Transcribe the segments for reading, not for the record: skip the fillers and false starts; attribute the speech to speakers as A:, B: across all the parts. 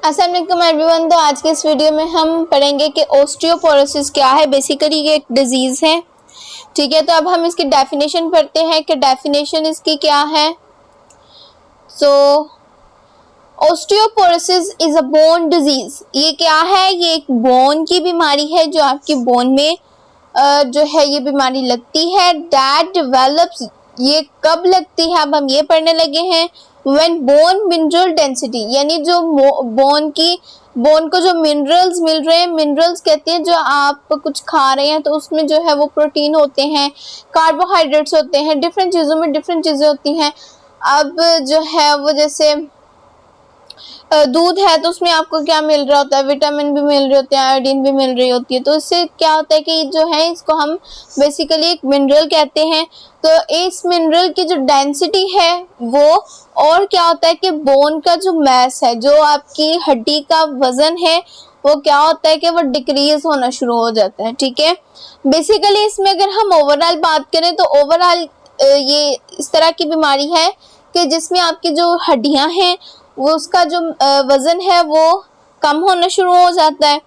A: अस्सलाम वालेकुम एवरीवन। तो आज के इस वीडियो में हम पढ़ेंगे कि ओस्टियोपोरोसिस क्या है। बेसिकली ये एक डिजीज़ है, ठीक है। तो अब हम इसकी डेफिनेशन पढ़ते हैं कि डेफिनेशन इसकी क्या है। So osteoporosis is a bone disease. ये क्या है? ये एक बोन की बीमारी है जो आपकी बोन में जो है ये बीमारी लगती है। दैट डेवलप्स, ये कब लगती है अब हम ये पढ़ने लगे हैं। व्हेन बोन मिनरल डेंसिटी, यानी जो बोन को जो मिनरल्स मिल रहे हैं, मिनरल्स कहते हैं जो आप कुछ खा रहे हैं तो उसमें जो है वो प्रोटीन होते हैं, कार्बोहाइड्रेट्स होते हैं, डिफरेंट चीज़ों में डिफरेंट चीज़ें होती हैं। अब जो है वो जैसे दूध है तो उसमें आपको क्या मिल रहा होता है, विटामिन भी मिल रहे होते हैं, आयोडीन भी मिल रही होती है। तो इससे क्या होता है कि जो है इसको हम बेसिकली एक मिनरल कहते हैं। तो इस मिनरल की जो डेंसिटी है वो, और क्या होता है कि बोन का जो मैस है, जो आपकी हड्डी का वजन है, वो क्या होता है कि वो डिक्रीज होना शुरू हो जाता है, ठीक है। बेसिकली इसमें अगर हम ओवरऑल बात करें तो ओवरऑल ये इस तरह की बीमारी है कि जिसमें आपकी जो हड्डियां हैं वो उसका जो वज़न है वो कम होना शुरू हो जाता है।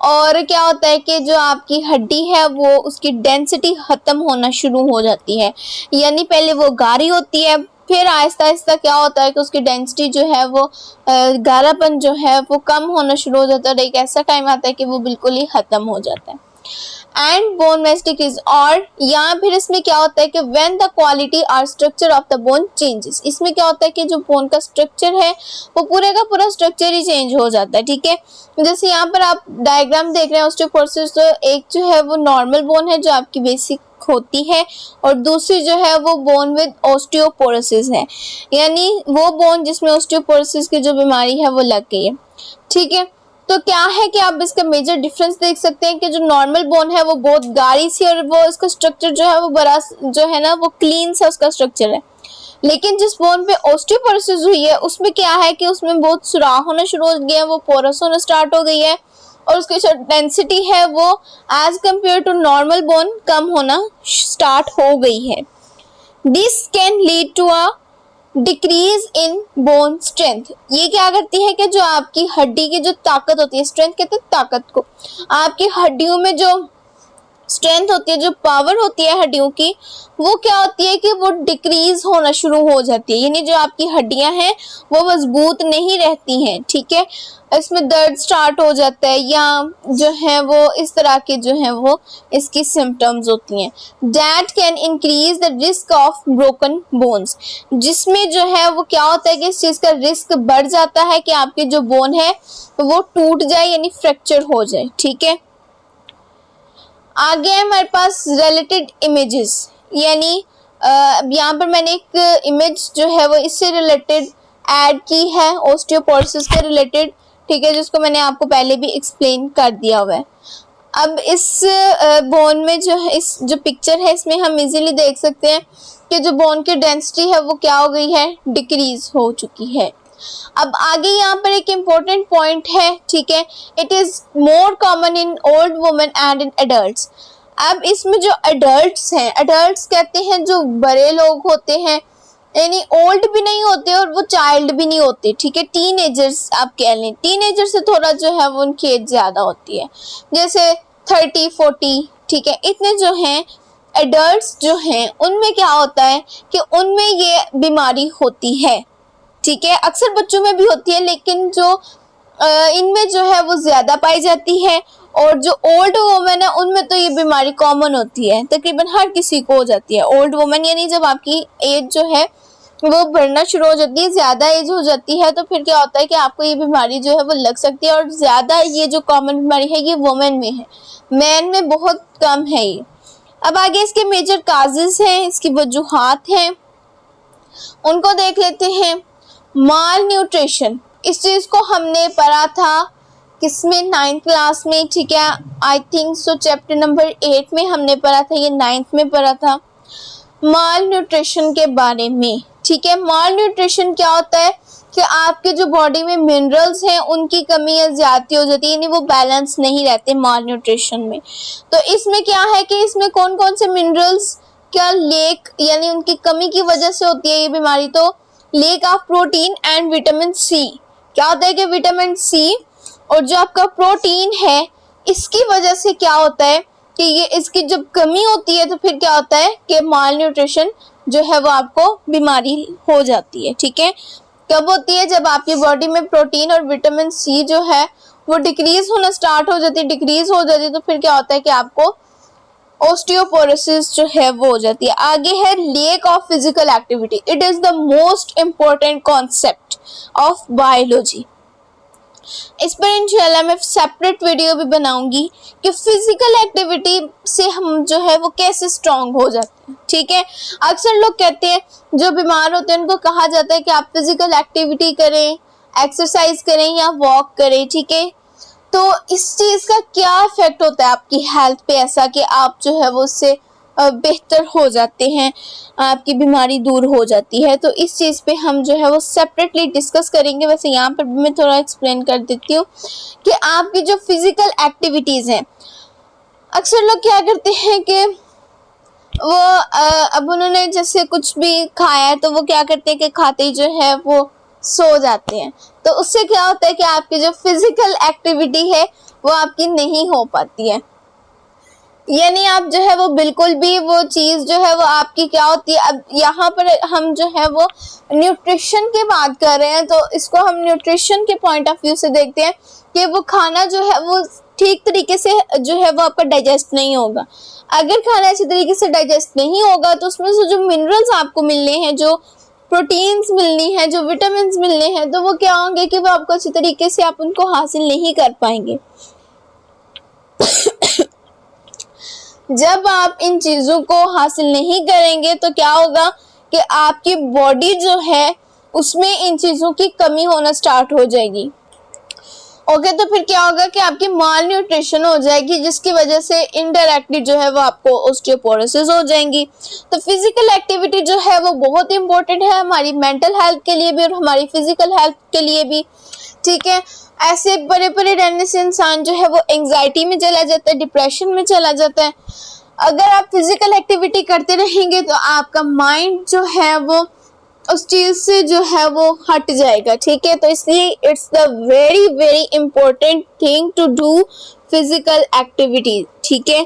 A: और क्या होता है कि जो आपकी हड्डी है वो उसकी डेंसिटी ख़त्म होना शुरू हो जाती है। यानी पहले वो गाढ़ी होती है, फिर आहिस्ता आहिस्ता क्या होता है कि उसकी डेंसिटी जो है वो गाढ़ापन जो है वो कम होना शुरू हो जाता है। और एक ऐसा टाइम आता है कि वो बिल्कुल ही ख़त्म हो जाता है। एंड बोन मैस डिक्रीज, और यहाँ फिर इसमें क्या होता है कि व्हेन द क्वालिटी और structure of the bone changes, इसमें क्या होता है कि जो बोन का स्ट्रक्चर है वो पूरे का पूरा स्ट्रक्चर ही चेंज हो जाता है, ठीक है। जैसे यहाँ पर आप डायग्राम देख रहे हैं ओस्टियोपोरोसिस, तो एक जो है वो नॉर्मल बोन है जो आपकी बेसिक होती है, और दूसरी जो है वो बोन विद ओस्टियोपोरोसिस है, यानी वो बोन जिसमें ओस्टियोपोरोसिस की जो बीमारी है वो लग गई है, ठीक है। तो क्या है कि आप इसका मेजर डिफरेंस देख सकते हैं कि जो नॉर्मल बोन है वो बहुत गाढ़ी सी, और वो इसका स्ट्रक्चर जो है वो बड़ा जो है ना वो क्लीन सा उसका स्ट्रक्चर है। लेकिन जिस बोन पे ओस्टियोपोरोसिस हुई है उसमें क्या है कि उसमें बहुत सुराख होना शुरू हो गया है, वो पोरस होना स्टार्ट हो गई है, और उसकी जो डेंसिटी है वो as compare to normal bone कम होना स्टार्ट हो गई है। This can lead to a decrease in bone strength. ये क्या करती है कि जो आपकी हड्डी की जो ताकत होती है, स्ट्रेंथ कहते हैं ताकत को, आपकी हड्डियों में जो स्ट्रेंथ होती है, जो पावर होती है हड्डियों की, वो क्या होती है कि वो डिक्रीज होना शुरू हो जाती है। यानी जो आपकी हड्डियां हैं वो मजबूत नहीं रहती हैं, ठीक है। इसमें दर्द स्टार्ट हो जाता है, या जो है वो इस तरह के जो है वो इसकी सिम्टम्स होती हैं। That can increase the risk of broken bones, जिसमें जो है वो क्या होता है कि इस चीज़ का रिस्क बढ़ जाता है कि आपकी जो बोन है वो टूट जाए, यानी फ्रैक्चर हो जाए, ठीक है। आगे हमारे पास रिलेटेड इमेजेस, यानी यहाँ पर मैंने एक इमेज जो है वो इससे रिलेटेड ऐड की है, ओस्टियोपोरोसिस के रिलेटेड, ठीक है, जिसको मैंने आपको पहले भी एक्सप्लेन कर दिया हुआ है। अब इस बोन में जो है, इस जो पिक्चर है इसमें हम इजीली देख सकते हैं कि जो बोन की डेंसिटी है वो क्या हो गई है, डिक्रीज हो चुकी है। अब आगे यहाँ पर एक इम्पोर्टेंट पॉइंट है, ठीक है, it is more common in old women and in adults. अब इसमें जो एडल्ट्स हैं, एडल्ट्स कहते हैं जो बड़े लोग होते हैं, यानी ओल्ड भी नहीं होते और वो चाइल्ड भी नहीं होते, ठीक है, टीनेजर्स आप कह लें। टीनेजर से थोड़ा जो है वो उनकी एज ज़्यादा होती है, जैसे 30-40, ठीक है। इतने जो हैं एडल्ट्स जो हैं उनमें क्या होता है कि उनमें ये बीमारी होती है, ठीक है। अक्सर बच्चों में भी होती है, लेकिन जो इनमें जो है वो ज़्यादा पाई जाती है। और जो ओल्ड वुमेन है उनमें तो ये बीमारी कॉमन होती है, तकरीबन हर किसी को हो जाती है। ओल्ड वुमेन यानी जब आपकी एज जो है वो बढ़ना शुरू हो जाती है, ज़्यादा एज हो जाती है, तो फिर क्या होता है कि आपको ये बीमारी जो है वो लग सकती है। और ज़्यादा ये जो कॉमन बीमारी है ये वुमेन में है, मैन में बहुत कम है ये। अब आगे इसके मेजर काजेज़ हैं, इसकी वजूहात हैं, उनको देख लेते हैं। माल न्यूट्रिशन, इस चीज़ को हमने पढ़ा था किसमें, 9th क्लास में, ठीक है, I think so chapter number 8 में हमने पढ़ा था, ये 9th में पढ़ा था माल न्यूट्रिशन के बारे में, ठीक है। माल न्यूट्रिशन क्या होता है कि आपके जो बॉडी में मिनरल्स हैं उनकी कमी या ज़्यादती हो जाती है, यानी वो बैलेंस नहीं रहते माल न्यूट्रिशन में। तो इसमें क्या है कि इसमें कौन कौन से मिनरल्स क्या लेक यानी उनकी कमी की वजह से होती है ये बीमारी, तो lack of protein and vitamin C, क्या होता है कि विटामिन सी और जो आपका प्रोटीन है इसकी वजह से क्या होता है कि ये इसकी जब कमी होती है तो फिर क्या होता है कि माल न्यूट्रिशन जो है वो आपको बीमारी हो जाती है। ठीक है, कब होती है? जब आपकी बॉडी में प्रोटीन और विटामिन सी जो है वो डिक्रीज होना स्टार्ट हो जाती है, डिक्रीज हो जाती है तो फिर क्या होता है कि आपको ओस्टियोपोरोसिस जो है वो हो जाती है। आगे है lake of physical activity. It is the most important concept of biology. इस पर इंशाल्लाह मैं सेपरेट वीडियो भी बनाऊंगी कि फिजिकल एक्टिविटी से हम जो है वो कैसे स्ट्रांग हो जाते हैं। ठीक है, अक्सर लोग कहते हैं जो बीमार होते हैं उनको कहा जाता है कि आप फिजिकल एक्टिविटी करें, एक्सरसाइज करें या वॉक करें। ठीक है, तो इस चीज का क्या इफेक्ट होता है आपकी हेल्थ पे ऐसा कि आप जो है वो उससे बेहतर हो जाते हैं, आपकी बीमारी दूर हो जाती है। तो इस चीज़ पे हम जो है वो सेपरेटली डिस्कस करेंगे। वैसे यहाँ पर भी मैं थोड़ा एक्सप्लेन कर देती हूँ कि आपकी जो फिजिकल एक्टिविटीज़ हैं, अक्सर लोग क्या करते हैं कि वो अब उन्होंने जैसे कुछ भी खाया है तो वो क्या करते हैं कि खाते ही जो है वो सो जाते हैं। तो उससे क्या होता है कि आपकी जो फिजिकल एक्टिविटी है वो आपकी नहीं हो पाती है, यानी आप जो है वो बिल्कुल भी वो चीज़ जो है वो आपकी क्या होती है। अब यहाँ पर हम जो है वो न्यूट्रिशन की बात कर रहे हैं तो इसको हम न्यूट्रिशन के पॉइंट ऑफ व्यू से देखते हैं कि वो खाना जो है वो ठीक तरीके से जो है वो आपका डाइजेस्ट नहीं होगा। अगर खाना अच्छी तरीके से डाइजेस्ट नहीं होगा तो उसमें से जो मिनरल्स आपको मिलने हैं, जो प्रोटीन्स मिलनी है, जो विटामिन मिलने हैं, तो वो क्या होंगे कि वो आपको अच्छी तरीके से आप उनको हासिल नहीं कर पाएंगे। जब आप इन चीज़ों को हासिल नहीं करेंगे तो क्या होगा कि आपकी बॉडी जो है उसमें इन चीज़ों की कमी होना स्टार्ट हो जाएगी। ओके, तो फिर क्या होगा कि आपकी माल न्यूट्रिशन हो जाएगी, जिसकी वजह से इनडायरेक्टली जो है वो आपको ऑस्टियोपोरोसिस हो जाएंगी। तो फिजिकल एक्टिविटी जो है वो बहुत इंपॉर्टेंट है हमारी मेंटल हेल्थ के लिए भी और हमारी फिजिकल हेल्थ के लिए भी। ठीक है, ऐसे बड़े बड़े रहने से इंसान जो है वो एंजाइटी में चला जाता है, डिप्रेशन में चला जाता है। अगर आप फिजिकल एक्टिविटी करते रहेंगे तो आपका माइंड जो है वो उस चीज से जो है वो हट जाएगा। ठीक है, तो इसलिए it's the very very important thing to do physical activity. ठीक है,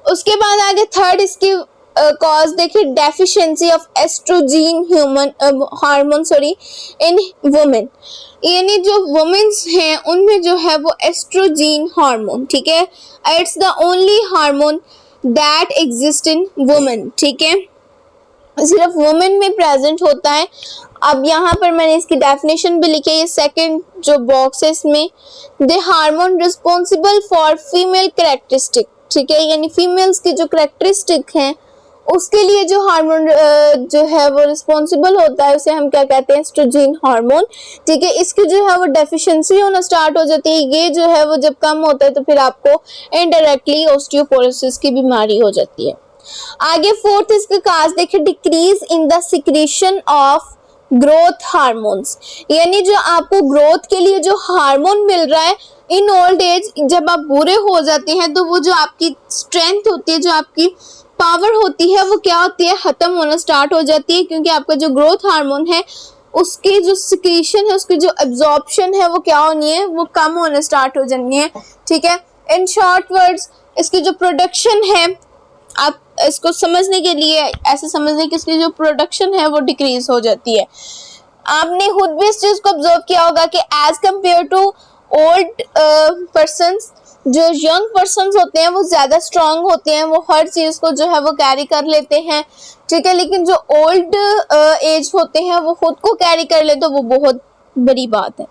A: उसके बाद आगे थर्ड इसकी कॉज देखिए, deficiency of oestrogen human hormone in women, यानी जो वुमेन्स हैं उनमें जो है वो एस्ट्रोजन हार्मोन, ठीक है, it's the only hormone that exist in women. ठीक है, सिर्फ वुमेन में प्रेजेंट होता है। अब यहाँ पर मैंने इसकी डेफिनेशन भी लिखी है, ये सेकंड जो बॉक्स है इसमें, the hormone responsible for female characteristic. ठीक है, यानी फीमेल्स की जो कैरेक्टरिस्टिक हैं उसके लिए जो हार्मोन जो है वो रिस्पॉन्सिबल होता है उसे हम क्या कहते हैं, एस्ट्रोजन हार्मोन। ठीक है, इसकी जो है वो डेफिशिएंसी होना स्टार्ट हो जाती है। ये जो है वो जब कम होता है तो फिर आपको इनडायरेक्टली ऑस्टियोपोरोसिस की बीमारी हो जाती है। आगे फोर्थ इसका काज देखिए, decrease in the secretion of growth hormones, यानी जो आपको ग्रोथ के लिए जो हार्मोन मिल रहा है इन ओल्ड एज, जब आप बूढ़े हो जाते हैं तो वो जो आपकी स्ट्रेंथ होती है, जो आपकी पावर होती है, वो क्या होती है, खत्म होना स्टार्ट हो जाती है, क्योंकि आपका जो ग्रोथ हार्मोन है उसकी जो सिक्रीशन है, उसकी जो एब्जॉर्प्शन है वो क्या होनी है, वो कम होना स्टार्ट हो जानी है। ठीक है, इन शॉर्ट वर्ड्स इसकी जो प्रोडक्शन है, आप इसको समझने के लिए ऐसे समझने कि इसकी जो प्रोडक्शन है वो डिक्रीज हो जाती है। आपने खुद भी इस चीज को ऑब्जर्व किया होगा कि as compare to old persons, जो यंग पर्सन्स होते हैं वो ज्यादा स्ट्रांग होते हैं, वो हर चीज को जो है वो कैरी कर लेते हैं। ठीक है, लेकिन जो ओल्ड एज होते हैं वो खुद को कैरी कर ले तो वो बहुत बड़ी बात है।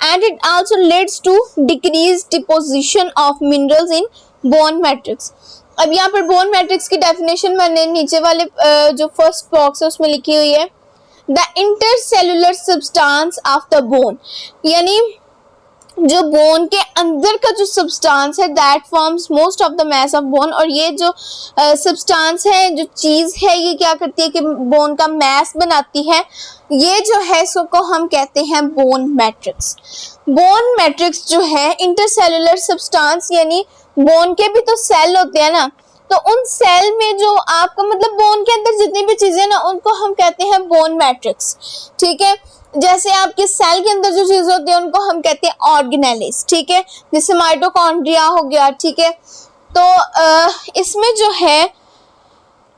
A: And it also leads to decrease deposition of minerals in bone matrix. अब यहाँ पर बोन मैट्रिक्स की डेफिनेशन मैंने नीचे वाले जो फर्स्ट बॉक्स है उसमें लिखी हुई है, the intercellular substance of the bone, यानी जो बोन के अंदर का जो सब्सटेंस है that forms most of the mass of bone. और ये जो सब्सटेंस है, जो चीज है, ये क्या करती है कि बोन का मैस बनाती है। ये जो है इसको हम कहते हैं बोन मैट्रिक्स। बोन मैट्रिक्स जो है इंटरसेलुलर सब्सटेंस, यानी बोन के भी तो सेल होते हैं ना, तो उन सेल में जो आपका मतलब बोन के अंदर जितनी भी चीजें ना उनको हम कहते हैं बोन मैट्रिक्स। ठीक है, जैसे आपके सेल के अंदर जो चीज होती है उनको हम कहते हैं ऑर्गेनेलिस, ठीक है, जैसे माइटोकॉन्ड्रिया हो गया, ठीक है। तो इसमें जो है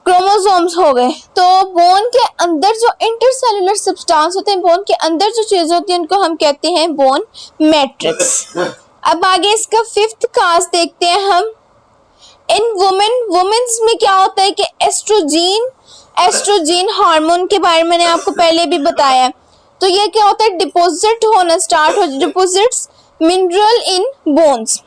A: क्रोमोसोम्स हो गए। तो बोन के अंदर जो इंटरसेलुलर सब्सटेंस होते हैं, बोन के अंदर जो चीज होती है उनको हम कहते हैं बोन मैट्रिक्स। अब आगे इसका फिफ्थ कास्ट देखते हैं हम। इन वुमेन्स में क्या होता है कि एस्ट्रोजीन हार्मोन के बारे में मैंने आपको पहले भी बताया है। तो ये क्या होता है, डिपॉजिट होना स्टार्ट हो, डिपॉजिट्स मिनरल इन बोन्स।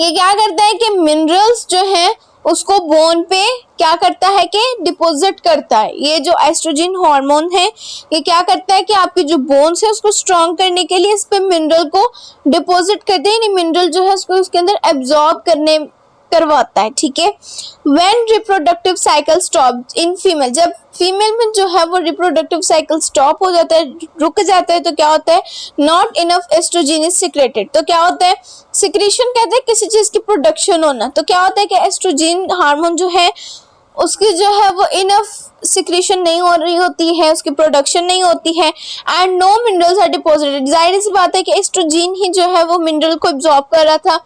A: ये क्या करता है कि मिनरल्स जो है उसको बोन पे क्या करता है कि डिपॉजिट करता है। ये जो एस्ट्रोजन हार्मोन है ये क्या करता है कि आपकी जो बोन्स है उसको स्ट्रॉन्ग करने के लिए इस पे मिनरल को डिपॉजिट करते हैं, मिनरल जो है उसको उसके अंदर एब्जॉर्ब करवाता है, ठीक है। When reproductive cycle stop in female, जब फीमेल में जो है वो रिप्रोडक्टिव साइकिल स्टॉप हो जाता है, रुक जाता है, तो क्या होता है, not enough oestrogen is secreted. तो क्या होता है, सिक्रीशन कहते हैं किसी चीज की प्रोडक्शन होना। तो क्या होता है कि एस्ट्रोजन हार्मोन जो है उसकी जो है वो इनफ सिक्रीशन नहीं हो रही होती है, उसकी प्रोडक्शन नहीं होती है, and no minerals are deposited. जाहिर सी बात है कि एस्ट्रोजन ही जो है वो मिनरल को एब्जॉर्ब कर रहा था,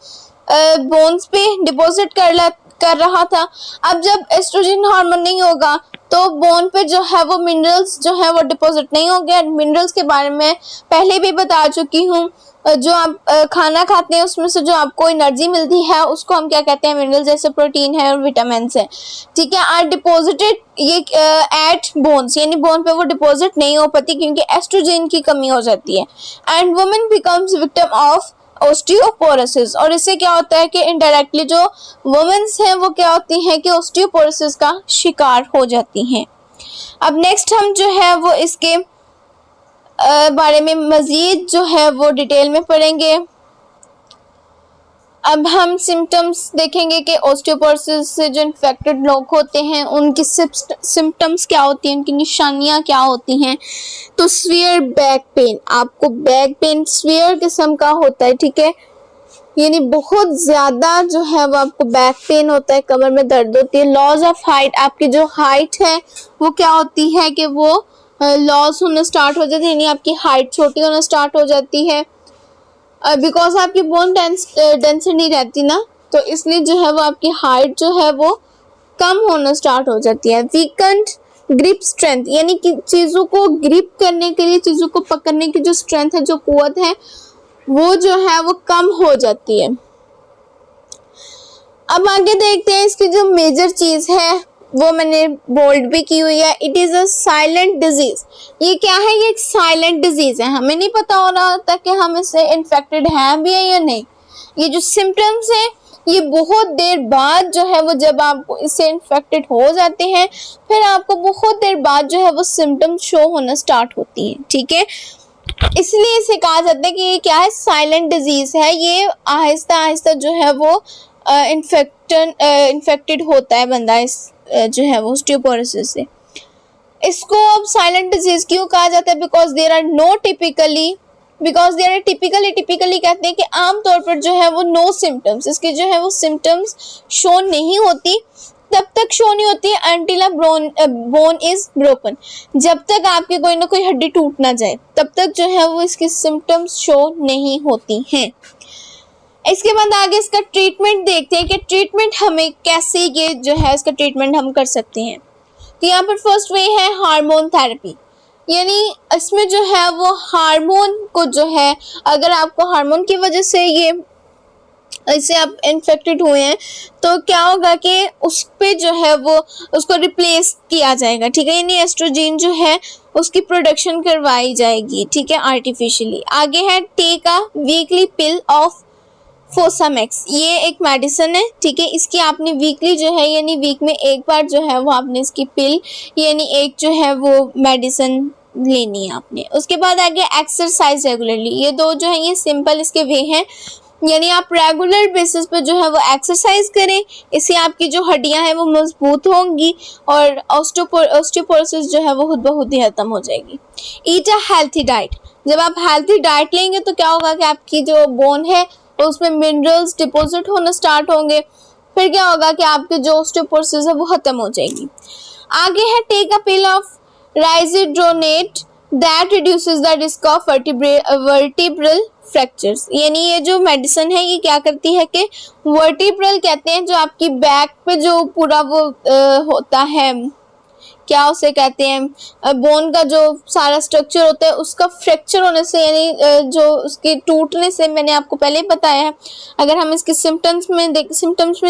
A: बोन्स पे डिपॉजिट कर रहा था। अब जब एस्ट्रोजन हार्मोन नहीं होगा तो बोन पे जो है वो मिनरल्स जो है वो डिपॉजिट नहीं होंगे। मिनरल्स के बारे में पहले भी बता चुकी हूँ। जो आप खाना खाते हैं उसमें से जो आपको एनर्जी मिलती है उसको हम क्या कहते हैं, मिनरल्स, जैसे प्रोटीन है और विटामिन है, ठीक है। आर डिपॉजिटेड ये एट बोन्स, यानी बोन पे वो डिपॉजिट नहीं हो पाती क्योंकि एस्ट्रोजन की कमी हो जाती है। And women becomes victim of osteoporosis. और इससे क्या होता है कि इनडायरेक्टली जो वुमेन्स हैं वो क्या होती हैं कि ऑस्टियोपोरोसिस का शिकार हो जाती हैं। अब नेक्स्ट हम जो है वो इसके बारे में मजीद जो है वो डिटेल में पढ़ेंगे। अब हम सिम्टम्स देखेंगे कि ऑस्टियोपोरोसिस से जो इन्फेक्टेड लोग होते हैं उनकी सिम्टम्स क्या होती हैं, उनकी निशानियां क्या होती हैं। तो स्वीयर बैक पेन, आपको बैक पेन स्वीयर किस्म का होता है, ठीक है, यानी बहुत ज्यादा जो है वो आपको बैक पेन होता है, कमर में दर्द होती है। लॉस ऑफ हाइट, आपकी जो हाइट है वो क्या होती है कि वो लॉस होना स्टार्ट हो जाती है, यानी आपकी हाइट छोटी होना स्टार्ट हो जाती है, बिकॉज आपकी बोन डेंसिटी रहती ना, तो इसलिए जो है वो आपकी हाइट जो है वो कम होना स्टार्ट हो जाती है। वीकेंड ग्रिप स्ट्रेंथ, यानी कि चीज़ों को ग्रिप करने के लिए, चीज़ों को पकड़ने की जो स्ट्रेंथ है, जो कुव्वत है, वो जो है वो कम हो जाती है। अब आगे देखते हैं इसकी जो मेजर चीज़ है वो मैंने बोल्ड भी की हुई है। It is a silent disease. ये क्या है, ये एक साइलेंट डिजीज है, हमें नहीं पता हो रहा होता कि हम इससे इन्फेक्टेड हैं भी है या नहीं। ये जो सिम्टम्स हैं ये बहुत देर बाद जो है वो, जब आप इससे इन्फेक्टेड हो जाते हैं फिर आपको बहुत देर बाद जो है वो सिम्टम्स शो होना स्टार्ट होती हैं, ठीक है। इसलिए इसे कहा जाता है कि ये क्या है, साइलेंट डिजीज है। ये आहिस्ता आहिस्ता जो है वो इन्फेक्टेड होता है बंदा इस जो है वो ऑस्टियोपोरोसिस से। इसको अब साइलेंट डिजीज क्यों कहा जाता है, बिकॉज देयर आर टिपिकली कहते हैं कि आमतौर पर जो है वो नो सिम्टम्स, इसके जो है वो सिम्टम्स शो नहीं होती, तब तक शो नहीं होती अंटिल बोन इज ब्रोकन, जब तक आपकी कोई ना कोई हड्डी टूट ना जाए तब तक जो है वो इसकी सिम्टम्स शो नहीं होती हैं। इसके बाद आगे इसका ट्रीटमेंट देखते हैं कि ट्रीटमेंट हमें कैसे, ये जो है इसका ट्रीटमेंट हम कर सकते हैं। तो यहाँ पर फर्स्ट वे है हार्मोन थेरेपी, यानी इसमें जो है वो हार्मोन को जो है, अगर आपको हार्मोन की वजह से ये इससे आप इन्फेक्टेड हुए हैं तो क्या होगा कि उस पे जो है वो उसको रिप्लेस किया जाएगा, ठीक है, यानी एस्ट्रोजन जो है उसकी प्रोडक्शन करवाई जाएगी, ठीक है, आर्टिफिशियली। आगे है take a weekly pill of Fosamax, ये एक मेडिसिन है, ठीक है, इसकी आपने वीकली जो है यानी वीक में एक बार जो है वो आपने इसकी पिल यानी एक जो है वो मेडिसिन लेनी है आपने। उसके बाद आगे एक्सरसाइज रेगुलरली, ये दो जो है ये सिंपल इसके वे हैं, यानी आप रेगुलर बेसिस पे जो है वो एक्सरसाइज करें, इससे आपकी जो हड्डियां हैं वो मजबूत होंगी और ऑस्टियोपोरोसिस जो है वो खुद ब खुद ही खत्म हो जाएगी। ईट अ हेल्थी डाइट, जब आप हेल्थी डाइट लेंगे तो क्या होगा कि आपकी जो बोन है उसमें मिनरल्स डिपॉजिट होना स्टार्ट होंगे, फिर क्या होगा कि आपकी जो ऑस्टियोपोरोसिस है वो खत्म हो जाएगी। आगे है take a pill of risedronate that reduces the risk of vertebral fractures. यानी ये जो मेडिसिन है ये क्या करती है कि वर्टिब्रल कहते हैं जो आपकी बैक पे जो पूरा वो होता है, क्या उसे कहते हैं, बोन का जो सारा स्ट्रक्चर होता है उसका फ्रैक्चर होने से, यानी जो उसके टूटने से, मैंने आपको पहले ही बताया है। अगर हम इसके सिम्टम्स में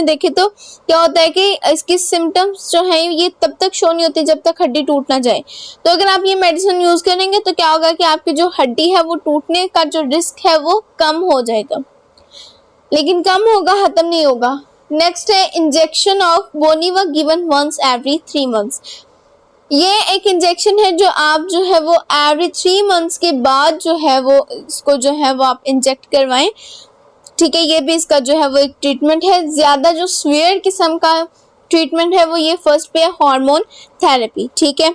A: देखें तो क्या होता है कि इसकी सिम्टम्स जो हैं ये तब तक शो नहीं होती जब तक हड्डी टूट ना जाए। तो अगर आप ये मेडिसिन यूज़ करेंगे तो क्या होगा कि आपकी जो हड्डी है वो टूटने का जो रिस्क है वो कम हो जाएगा, लेकिन कम होगा, खत्म नहीं होगा। नेक्स्ट है injection of Boniva given once every 3 months. ये एक इंजेक्शन है जो आप जो है वो एवरी 3 मंथ्स के बाद जो है वो इसको जो है वो आप इंजेक्ट करवाएं। ठीक है, ये भी इसका जो है वो एक ट्रीटमेंट है। ज़्यादा जो सीवियर किस्म का ट्रीटमेंट है वो ये फर्स्ट पे है हार्मोन थेरेपी। ठीक है,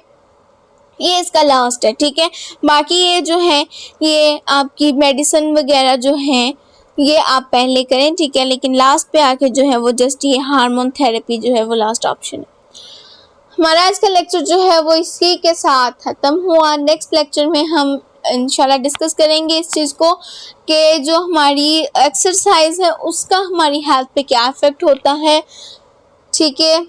A: ये इसका लास्ट है। ठीक है, बाकी ये जो है ये आपकी मेडिसिन वगैरह जो हैं ये आप पहले करें। ठीक है, लेकिन लास्ट पे आके जो है वो जस्ट ये हार्मोन थेरेपी जो है वो लास्ट ऑप्शन है। हमारा आज का लेक्चर जो है वो इसी के साथ ख़त्म हुआ। नेक्स्ट लेक्चर में हम इंशाल्लाह डिस्कस करेंगे इस चीज़ को कि जो हमारी एक्सरसाइज है उसका हमारी हेल्थ पे क्या इफ़ेक्ट होता है। ठीक है।